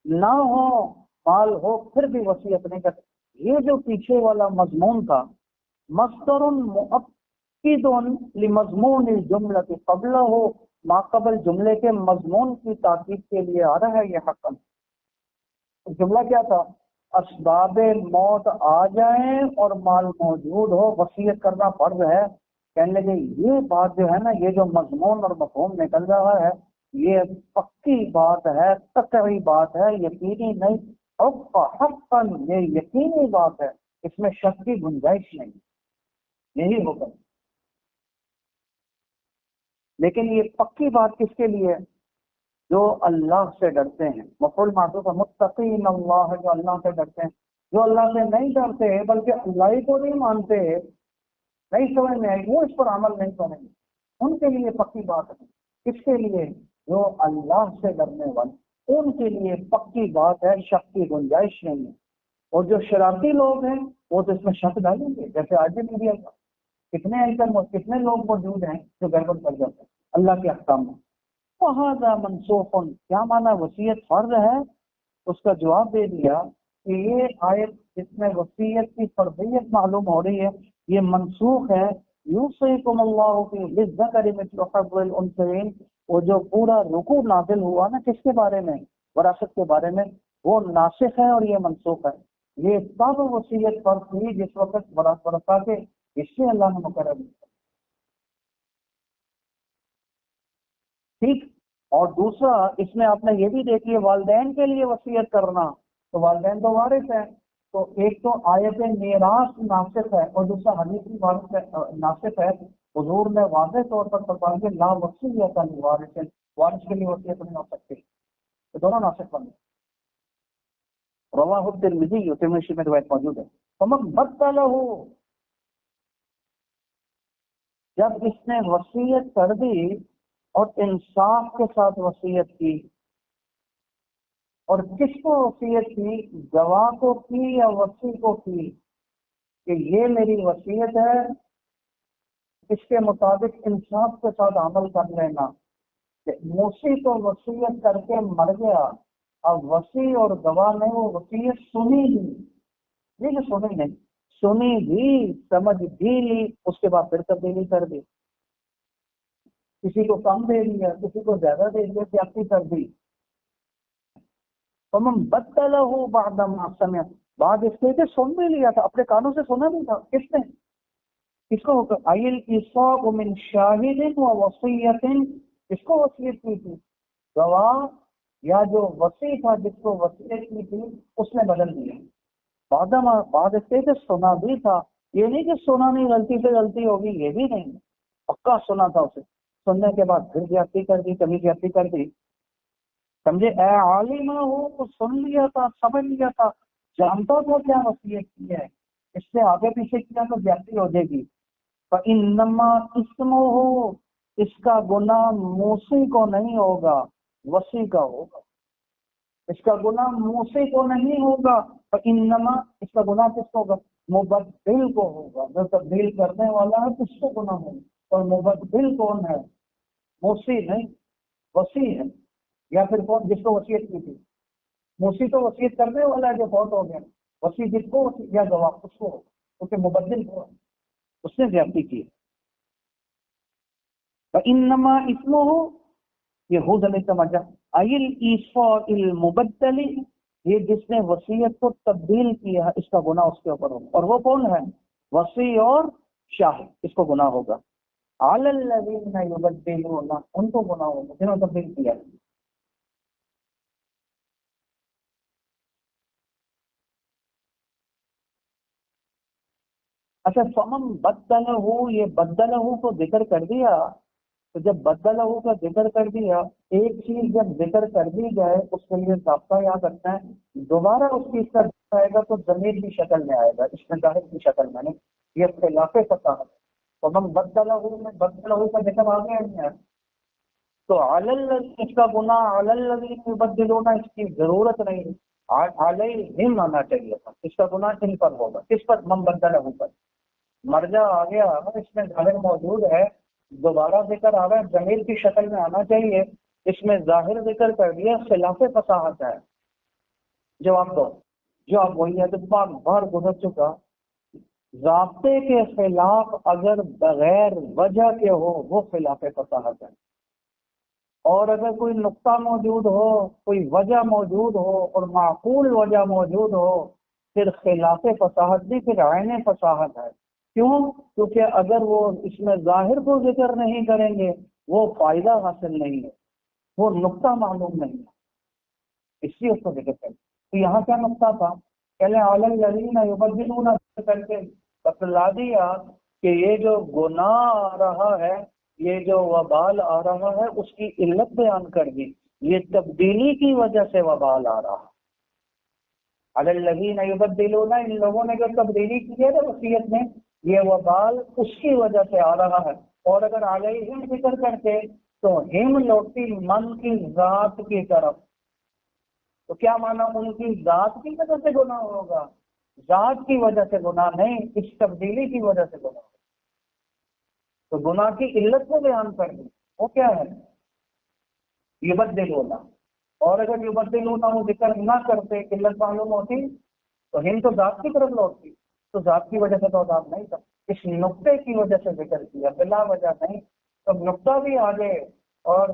نہ ہو، مال ہو پھر بھی وصیت نہیں کر۔ یہ جو پیچھے والا مضمون تھا، مصدر مؤکد لمضمون الجملۃ قبلہ، ما قبل جملے کے مضمون کی تاکید کے لیے آ رہا ہے یہ حقا۔ جملہ کیا تھا؟ اسباب موت آ جائیں اور مال موجود ہو، وصیت کرنا فرض ہے۔ کہنے لگے یہ بات جو ہے نا، یہ جو مضمون اور مفہوم نکل رہا ہے، یہ پکی بات ہے، قطعی بات ہے، یقینی نہیں۔ حقا، یہ یقینی بات ہے، اس میں شک کی گنجائش نہیں، یہی ہوگا۔ لیکن یہ پکی بات کس کے لیے؟ جو اللہ سے ڈرتے ہیں۔ مفعول معطوف ہے، متقین اللہ، جو اللہ سے ڈرتے ہیں۔ جو اللہ سے نہیں ڈرتے بلکہ اللہ ہی کو نہیں مانتے، نہیں سمجھ میں آئی، وہ اس پر عمل نہیں کریں گے، ان کے لیے پکی بات ہے۔ کس کے لیے؟ جو اللہ سے ڈرنے والے، ان کے لیے پکی بات ہے، شک کی گنجائش نہیں ہے۔ اور جو شرارتی لوگ ہیں وہ تو اس میں شک ڈالیں گے، جیسے آج بھی میڈیا کا کتنے اینکر، کتنے لوگ موجود ہیں جو گڑبڑ کر جاتے ہیں اللہ کے احکام میں۔ وہذا منسوخ، کیا مانا وصیت فرض ہے؟ اس کا جواب دے دیا کہ یہ آیت جس میں وصیت کی فرضیت معلوم ہو رہی ہے یہ منسوخ ہے۔ یوصیکم اللہ فی للذکر مثل حظ الانثیین، وہ جو پورا رکوع نازل ہوا نا کس کے بارے میں؟ وراثت کے بارے میں، وہ ناسخ ہے اور یہ منسوخ ہے۔ یہ تب وصیت فرض تھی جس وقت ورثہ کے حصے اللہ نے مقرر کیے، ٹھیک۔ اور دوسرا اس میں آپ نے یہ بھی دیکھیے والدین کے لیے وصیت کرنا، تو والدین تو وارث ہیں، تو ایک تو آیت میراث ناسخ ہے اور دوسرا حدیث وارث ناسخ ہے۔ حضور نے واضح طور پر فرمایا کہ لا وصیت لوارث، وارث کے لیے وصیت نہیں ہو سکتی، تو دونوں ناسخ بن گئے۔ رواہ الترمذی، ترمذی میں روایت موجود ہے۔ فمن بدلہ، جب اس نے وصیت کر دی اور انصاف کے ساتھ وصیت کی، اور کس کو وصیت کی؟ گواہ کو کی یا وصی کو کی، کہ یہ میری وصیت ہے، اس کے مطابق انصاف کے ساتھ عمل کر لینا۔ کہ موسی تو وصیت کر کے مر گیا، اب وصی اور گواہ نے وہ وصیت سنی نہیں، یہ جو سنی نہیں، سنی بھی، سمجھ بھی لی، اس کے بعد پھر تبدیلی کر دی، کسی کو کم دے دیا، کسی کو زیادہ دے دیا، زیادتی کر دی. فمن بدلہ بعد ما سمع، بعد اس کے سن بھی لیا تھا، اپنے کانوں سے سنا بھی تھا. کس نے؟ کس کو؟ ایل اصاب من شاہد و وصیت، کس کو وصیت کی تھی؟ گواہ یا جو وصی تھا جس کو وصیت کی تھی اس نے بدل دیا. بعد اس کے سنا بھی تھا، یہ نہیں کہ سنا نہیں غلطی سے غلطی ہوگی، یہ بھی نہیں، پکا سنا تھا اسے، سننے کے بعد پھر زیادتی کر دی، کبھی زیادتی کر دی. سمجھے؟ اے عالمہ ہو تو سن لیا تھا، سمجھ لیا تھا، جانتا تھا کیا وصیت کی ہے، اس سے آگے پیچھے کیا تو زیادتی ہو جائے گی. فَإِنَّمَا اسْمُهُ، اس کا گناہ موسی کو نہیں ہوگا، وصی کا ہوگا. اس کا گناہ موسی کو نہیں ہوگا. فَإِنَّمَا، اس کا گناہ کس کو ہوگا؟ مبدل کو ہوگا. جو تبدیل کرنے والا ہے اس کو گناہ ہوگا. اور مبدل کون ہے؟ موسی نہیں، وصی ہے. یا پھر کون؟ جس کو وصیت کی تھی. موسی تو وصیت کرنے والا ہے جو فوت ہو گیا، وصی جس کو یا گواہ اس کو ہوگا، کیونکہ مبدل کو اس نے زیادتی کی. فَإِنَّمَا اسْمُهُ، یہ ہو زمین سمجھا، ایل ایسفاء المبدل، یہ جس نے وصیت کو تبدیل کیا اس کا گناہ اس کے اوپر ہوگا. اور وہ کون ہے؟ وصی اور شاہد، اس کو گناہ ہوگا. علی الذین یبدلون، ان کو گناہ ہوگا جنہوں نے تبدیل کیا. اچھا، فمن بدلہ، یہ بدلہ کو ذکر کر دیا. تو جب بدلہ کا ذکر کر دیا، ایک چیز جب ذکر کر دی جائے اس کے لیے ضابطہ یاد رکھنا ہے، دوبارہ اس چیز کا ذکر آئے گا تو ضمیر کی شکل میں آئے گا، اس میں ظاہر کی شکل میں نہیں. یہ خلاف فصاحت. فمن بدلہ میں بدلہ کا ذکر آ گیا نہیں ہے تو علی الذین، اس کا گناہ علی الذین یبدلون، اس کی ضرورت نہیں، علیہم آنا چاہیے تھا. اس کا گناہ ان پر ہوگا. کس پر؟ من بدلہ پر. مرجع آ گیا، اس میں ظاہر موجود ہے، دوبارہ ذکر آ رہا ہے، ضمیر کی شکل میں آنا چاہیے، اس میں ظاہر ذکر کر دیا، خلاف فصاحت ہے. جواب دو. جواب وہی ہے جو بار گزر چکا، ضابطے کے خلاف اگر بغیر وجہ کے ہو وہ خلاف فصاحت ہے. اور اگر کوئی نقطہ موجود ہو، کوئی وجہ موجود ہو اور معقول وجہ موجود ہو، پھر خلاف فصاحت بھی پھر عین فصاحت ہے. کیوں؟ کیونکہ اگر وہ اس میں ظاہر کو ذکر نہیں کریں گے وہ فائدہ حاصل نہیں ہے، وہ نقطہ معلوم نہیں ہے، اس لیے اس کو ذکر کریں. تو یہاں کیا نقطہ تھا؟ پہلے علی الذین یبدلون کر کے بتلا دیا کہ یہ جو گناہ آ رہا ہے، یہ جو وبال آ رہا ہے، اس کی علت بیان کر دی. یہ تبدیلی کی وجہ سے وبال آ رہا ہے. علی الذین یبدلون، ان لوگوں نے جو تبدیلی کی ہے وصیت میں، یہ وبال اس کی وجہ سے آ رہا ہے. اور اگر علیہم ذکر کرتے تو ہم لوٹتی من کی ذات کی طرف. تو کیا مانا؟ ان کی ذات کی وجہ سے گناہ ہوگا، ذات کی وجہ سے گناہ نہیں، اس تبدیلی کی وجہ سے گناہ. تو گناہ کی علت کو بیان کر دی، وہ کیا ہے؟ یبدلون. اور اگر یبدلون وہ ذکر نہ کرتے، علت معلوم ہوتی تو ہم تو ذات کی طرف لوٹتی. تو ذات کی وجہ سے تو عذاب نہیں تھا، اس نقطے کی وجہ سے ذکر کیا، بلا وجہ نہیں. تو نقطہ بھی آ جائے اور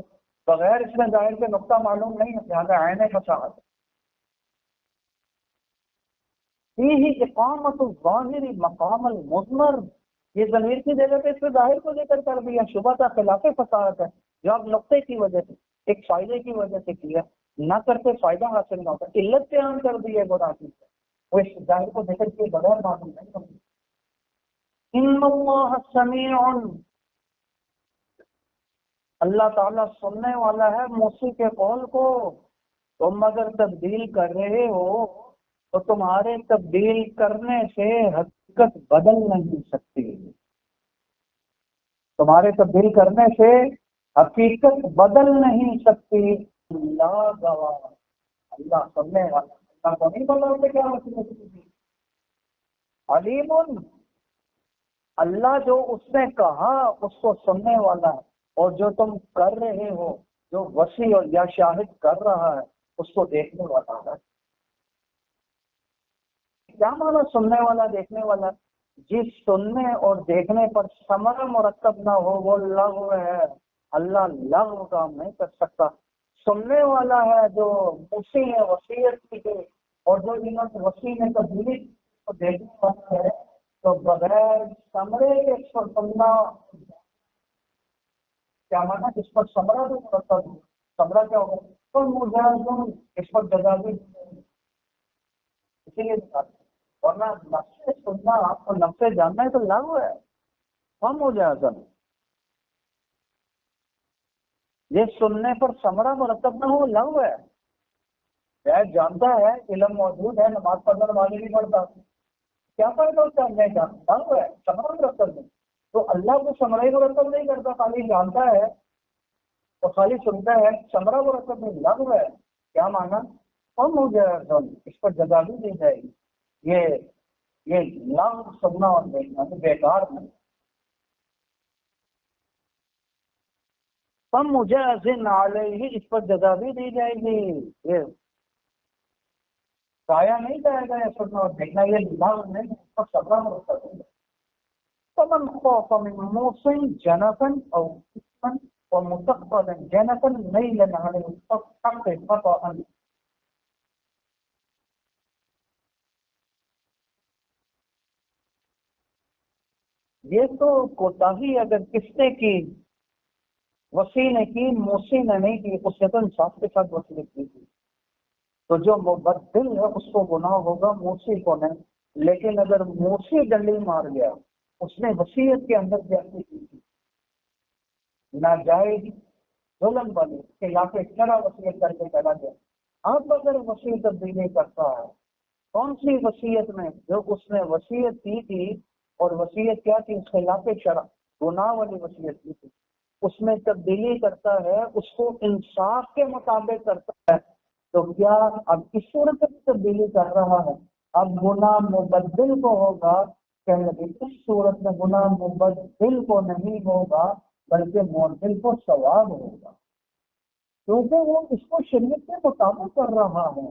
بغیر اس میں ظاہر کے نقطہ معلوم نہیں ہے، لہٰذا عین فصاحت. فیہ اقامت الظاہر مقام المضمر، یہ ضمیر کی جگہ پہ اس میں ظاہر کو ذکر کر دیا، شبہ تھا، خلاف فصاحت ہے. جو آپ نقطے کی وجہ سے، ایک فائدے کی وجہ سے کیا، نہ کرتے فائدہ حاصل نہ ہوتا، علت بیان کر دی ہے گناہ کی، وہ اس ظاہر کو ذکر کیے بغیر معلوم نہیں ہوتی. ان اللہ سمیع، اللہ تعالیٰ سننے والا ہے موسی کے قول کو. تم اگر تبدیل کر رہے ہو تو تمہارے تبدیل کرنے سے حقیقت بدل نہیں سکتی، تمہارے تبدیل کرنے سے حقیقت بدل نہیں سکتی. اللہ گواہ، اللہ سننے والا، اللہ کو نہیں بولا اسے کیا مطلب. علیم، اللہ جو اس نے کہا اس کو سننے والا ہے، اور جو تم کر رہے ہو، جو وصی اور یا شاہد کر رہا ہے اس کو دیکھنے والا ہے. کیا مانا سننے والا دیکھنے والا؟ جس سننے اور دیکھنے پر ثمرہ مرتب نہ ہو وہ لغو ہے، اللہ لغو کام نہیں کر سکتا۔ سننے والا ہے جو موسی ہے وصیت کی ہے، اور جو امام وسیع نے تبدیلی کو دیکھنے والا ہے تو بغیر ثمرے کے سننا، کیا مانا اس پر ثمرہ بھی مرتب ہو، ثمرہ کیا ہوگا تو مجاہدون، اس پر جزا بھی اسی لیے دکھاتے ہیں۔ ورنہ نفس سننا اور نفس جاننا ہے تو لاگو ہے، ہم ہو جائے اصل یہ سننے پر ثمرہ مرتب نہ ہو لاگو ہے۔ شاید جانتا ہے علم موجود ہے، نماز پڑھنے والی نہیں پڑھتا، کیا فائدہ ہوتا ہے؟ نہیں جانتا لاگو ہے، ثمرہ مرتب نہیں۔ تو اللہ کو ثمرہ مرتب نہیں کرتا، خالی جانتا ہے اور خالی سنتا ہے، ثمرہ مرتب نہیں لاگو ہے۔ کیا مانا؟ ہم ہو جائے اصل، اس پر جزا بھی دی جائے گی۔ یہ لغو سننا اور دیکھنا تو بیکار نہیں۔ ہم مجازن علیہ، اس پر جزا بھی دی جائے گی۔ یہ سایہ نہیں جائے گا، یہ سننا اور دیکھنا، یہ لغو نہیں، اس پر ثمرہ مرتب ہوگا۔ فمن خوف من موص جنفا او اثما ومستقبلا جنفا ميلا عن الحق خطأ، یہ تو کوتاہی اگر کس نے کی، وسیع نے کی، موسی نے نہیں کی، اس نے تو انصاف کے ساتھ وصیت کی تھی، تو جو مبدل ہے اس کو گناہ ہوگا، موسی کو نہیں۔ لیکن اگر موسی ڈنڈی مار گیا، اس نے وصیت کے اندر زیادتی کی تھی، ناجائز ظلم والی خلاف شرع وصیت کر کے چلا گیا، اب اگر وصیت تبدیلی کرتا ہے، کون سی وصیت میں؟ جو اس نے وصیت کی تھی، اور وصیت کیا تھی؟ خلاف شرع گناہ والی وصیت کی تھی، اس میں تبدیلی کرتا ہے، اس کو انصاف کے مطابق کرتا ہے، تو کیا اب اس صورت میں تبدیلی کر رہا ہے؟ اب گناہ مبدل کو ہوگا، کہنے لگے اس صورت میں گناہ مبدل کو نہیں ہوگا بلکہ معدل کو ثواب ہوگا، کیونکہ وہ اس کو شریعت کے مطابق کر رہا ہے۔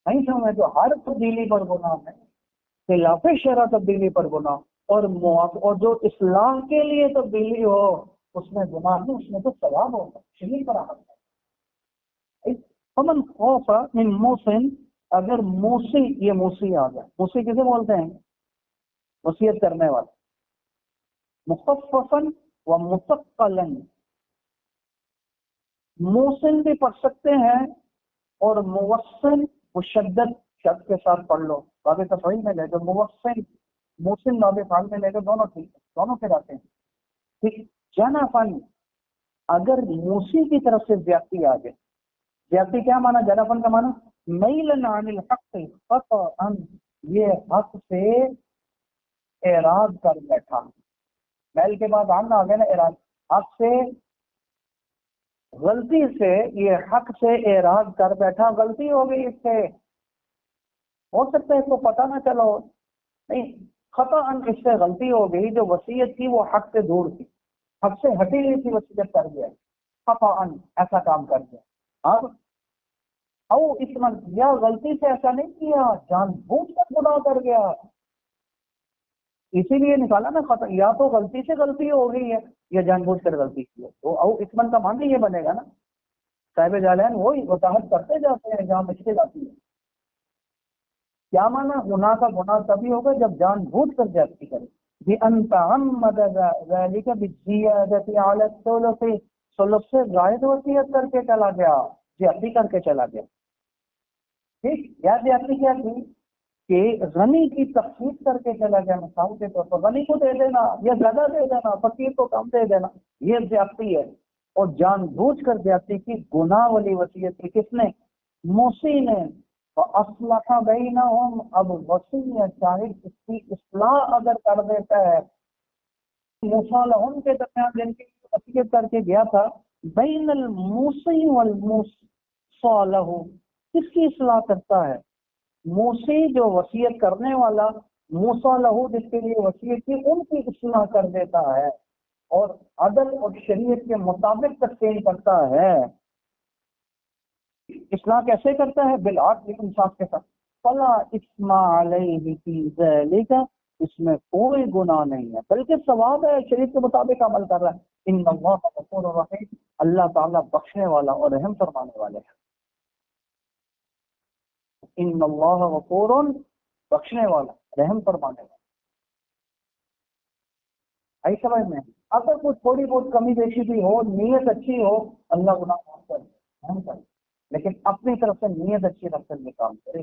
نہیں سمجھ؟ تو ہر تبدیلی پر گناہ ہے، خلاف شرع تبدیلی پر گناہ، اور جو اسلام کے لیے تبدیلی ہو اس میں گناہ نہیں، اس میں تو ثواب ہوگا، شریعت پر عمل ہے۔ فمن خوف من موصن، اگر موسی، یہ موسی آ گیا، موسی کسے بولتے ہیں؟ وصیت کرنے والا۔ مخففا و مثقلا، موسن بھی پڑھ سکتے ہیں اور موسن مشدد شد کے ساتھ پڑھ لو، باب تفعیل میں لے کے موسن، موسن باب فعل میں لے کے دونوں ٹھیک ہے، دونوں پھر آتے ہیں ٹھیک۔ جنفن، اگر موسی کی طرف سے زیادتی آ جائے، زیادتی کیا مانا؟ جنفن کا مانا میلن عن الحق خطأ، یہ حق سے اعراض کر بیٹھا، میل کے بعد آن آ گیا نا، اعراض، حق سے غلطی سے، یہ حق سے اعراض کر بیٹھا، غلطی ہو گئی اس سے، ہو سکتا ہے اس کو پتہ نہ چلو، نہیں، خطا اس سے غلطی ہو گئی، جو وصیت تھی وہ حق سے دور تھی، حق سے ہٹی ہوئی تھی، وصیت کر گیا، خطا ایسا کام کر گیا۔ اب او اس من، یا غلطی سے ایسا نہیں کیا، جان بوجھ کر گناہ کر گیا، اسی لیے نکالا نا خطا، یا تو غلطی سے غلطی ہو گئی ہے یا جان بوجھ کر غلطی کی ہے، تو او اسمن کا معنی یہ بنے گا نا، صاحب جالین وہی وضاحت کرتے جاتے ہیں جہاں مشکل جاتی ہے۔ کیا مانا؟ گناہ کا گناہ تبھی ہوگا جب جان بوجھ کر زیادتی کرے، بِأَن تَعَمَّدَ ذَلِكَ بِالزِّيَادَةِ عَلَى الثُّلُثِ، ثلث سے زائد وصیت کر کے چلا گیا، زیادتی کر کے چلا گیا، ٹھیک۔ یا زیادتی کیا تھی کہ غنی کی تخفیف کر کے چلا گیا، مثال کے طور پر غنی کو دے دینا یا زیادہ دے دینا، فقیر کو کم دے دینا، یہ زیادتی ہے، اور جان بوجھ کر زیادتی کی، گناہ والی وصیت کی کس نے؟ موسی نے۔ فَأَصْلَحَ بَيْنَهُمْ، اب وصی شاہد اس کی اصلاح اگر کر دیتا ہے، مصالحوں کے درمیان جن کی وصیت کر کے گیا تھا، بین الموسی والمصالح، کس کی اصلاح کرتا ہے؟ موسی جو وصیت کرنے والا، مصالح جس کے لیے وصیت کی، ان کی اصلاح کر دیتا ہے، اور عدل اور شریعت کے مطابق تقسیم کرتا ہے۔ اصلاح کیسے کرتا ہے؟ بالعدل، انصاف کے ساتھ۔ فلا اسم علیہ فی ذلک، اس میں کوئی گناہ نہیں ہے بلکہ ثواب ہے، شریعت کے مطابق عمل کر رہا ہے۔ ان اللہ غفور رحیم، اللہ تعالیٰ بخشنے والا اور رحم فرمانے والے ہیں۔ ان اللہ غفور، بخشنے والا، رحم فرمانے والا۔ آئی سمجھ میں؟ اگر کوئی تھوڑی بہت کمی بیشی بھی ہو، نیت اچھی ہو، اللہ گناہ معاف کر دے، رحم کر دے، لیکن اپنی طرف سے نیت اچھی رکھ کر یہ کام کرے۔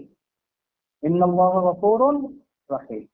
ان اللہ غفور رحیم۔